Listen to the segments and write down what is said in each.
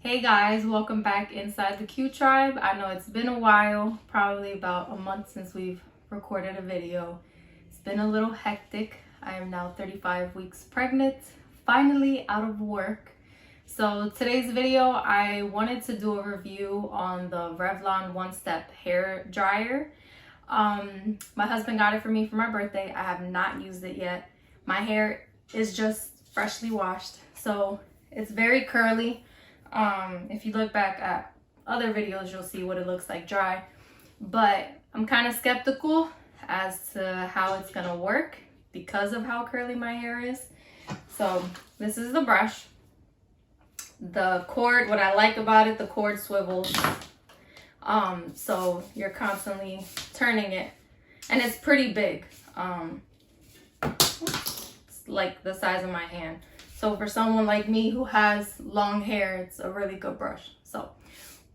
Hey guys, welcome back inside the Q Tribe. I know it's been a while, probably about a month since we've recorded a video. It's been a little hectic. I am now 35 weeks pregnant, finally out of work. So today's video, I wanted to do a review on the Revlon One Step Hair Dryer. My husband got it for me for my birthday. I have not used it yet. My hair is just freshly washed, so it's very curly. If you look back at other videos, you'll see what it looks like dry, but I'm kind of skeptical as to how it's gonna work because of how curly my hair is. So this is the brush. The cord, what I like about it, the cord swivels. So you're constantly turning it, and it's pretty big. It's like the size of my hand. So for someone like me who has long hair, it's a really good brush. So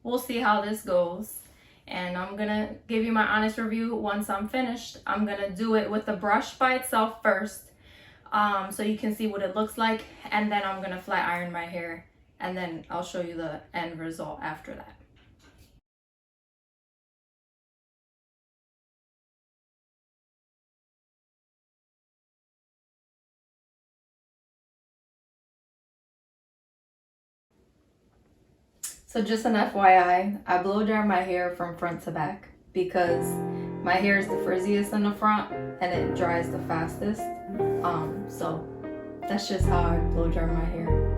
we'll see how this goes. And I'm gonna give you my honest review once I'm finished. I'm gonna do it with the brush by itself first, so you can see what it looks like. And then I'm gonna flat iron my hair, and then I'll show you the end result after that. So just an FYI, I blow dry my hair from front to back because my hair is the frizziest in the front and it dries the fastest. So that's just how I blow dry my hair.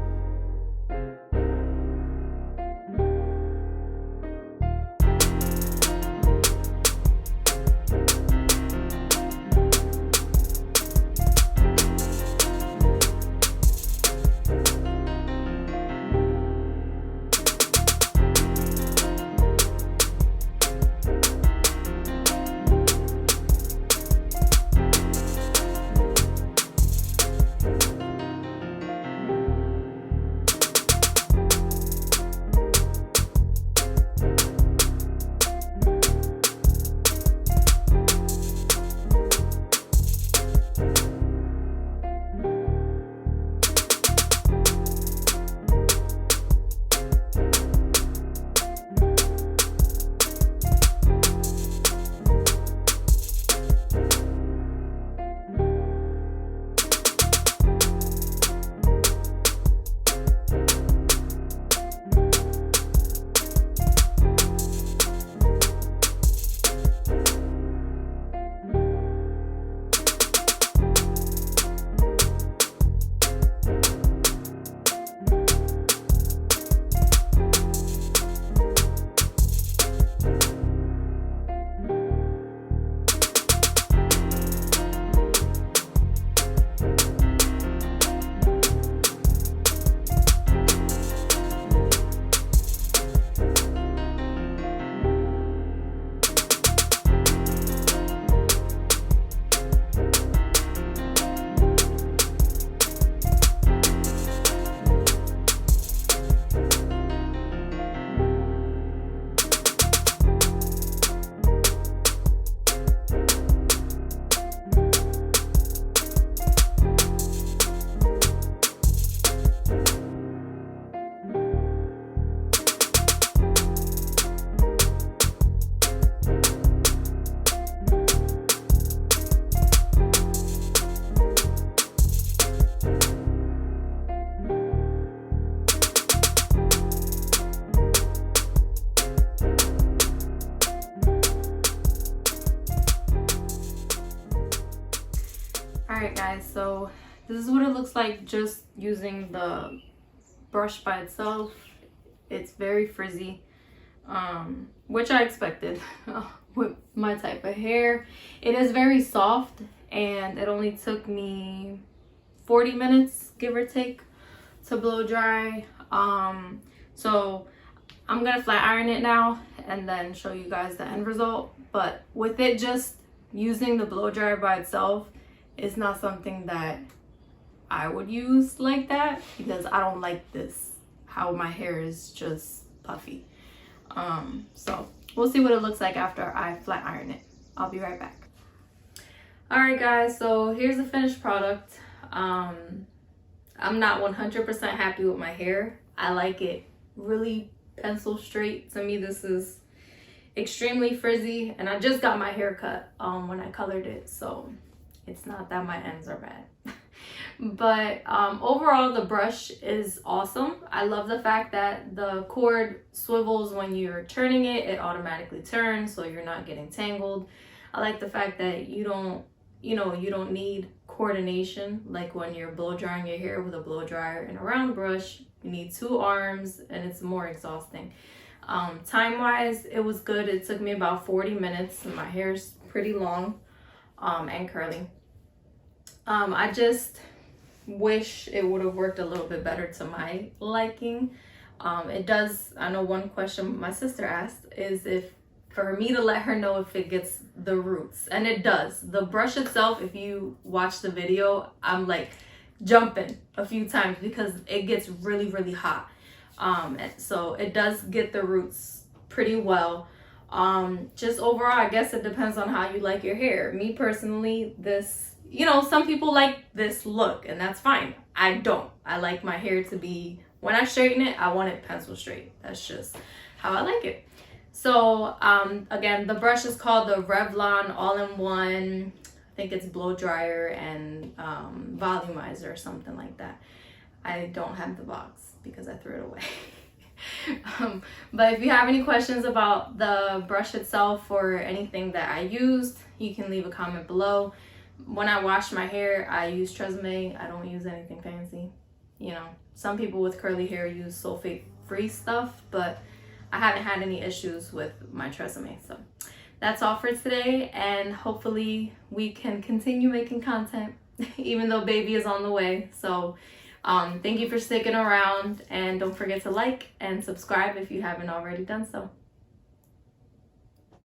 Alright guys, so this is what it looks like just using the brush by itself. It's very frizzy, which I expected with my type of hair. It is very soft, and it only took me 40 minutes, give or take, to blow dry. So I'm gonna flat iron it now and then show you guys the end result. But with it just using the blow dryer by itself, it's not something that I would use like that because I don't like this, how my hair is just puffy. So we'll see what it looks like after I flat iron it. I'll be right back. Alright guys, so here's the finished product. I'm not 100% happy with my hair. I like it really pencil straight. To me, this is extremely frizzy, and I just got my hair cut when I colored it, so it's not that my ends are bad. But overall, the brush is awesome. I love the fact that the cord swivels when you're turning it. It automatically turns, so you're not getting tangled. I like the fact that you don't need coordination like when you're blow drying your hair with a blow dryer and a round brush. You need 2 arms, and it's more exhausting. Time wise, it was good. It took me about 40 minutes, and my hair's pretty long and curly. I just wish it would have worked a little bit better to my liking. It does. I know one question my sister asked is if for me to let her know if it gets the roots, and it does. The brush itself, if you watch the video, I'm like jumping a few times because it gets really, really hot. So it does get the roots pretty well. Just overall, I guess it depends on how you like your hair. Me personally, this, some people like this look, and that's fine. I don't. I like my hair to be, when I straighten it, I want it pencil straight. That's just how I like it. So again, the brush is called the Revlon All-in-One. I think it's blow dryer and volumizer or something like that. I don't have the box because I threw it away. But if you have any questions about the brush itself or anything that I used, you can leave a comment below. When I wash my hair, I use Tresemme. I don't use anything fancy. Some people with curly hair use sulfate-free stuff, but I haven't had any issues with my Tresemme. So that's all for today, and hopefully we can continue making content even though baby is on the way. So thank you for sticking around, and don't forget to like and subscribe if you haven't already done so.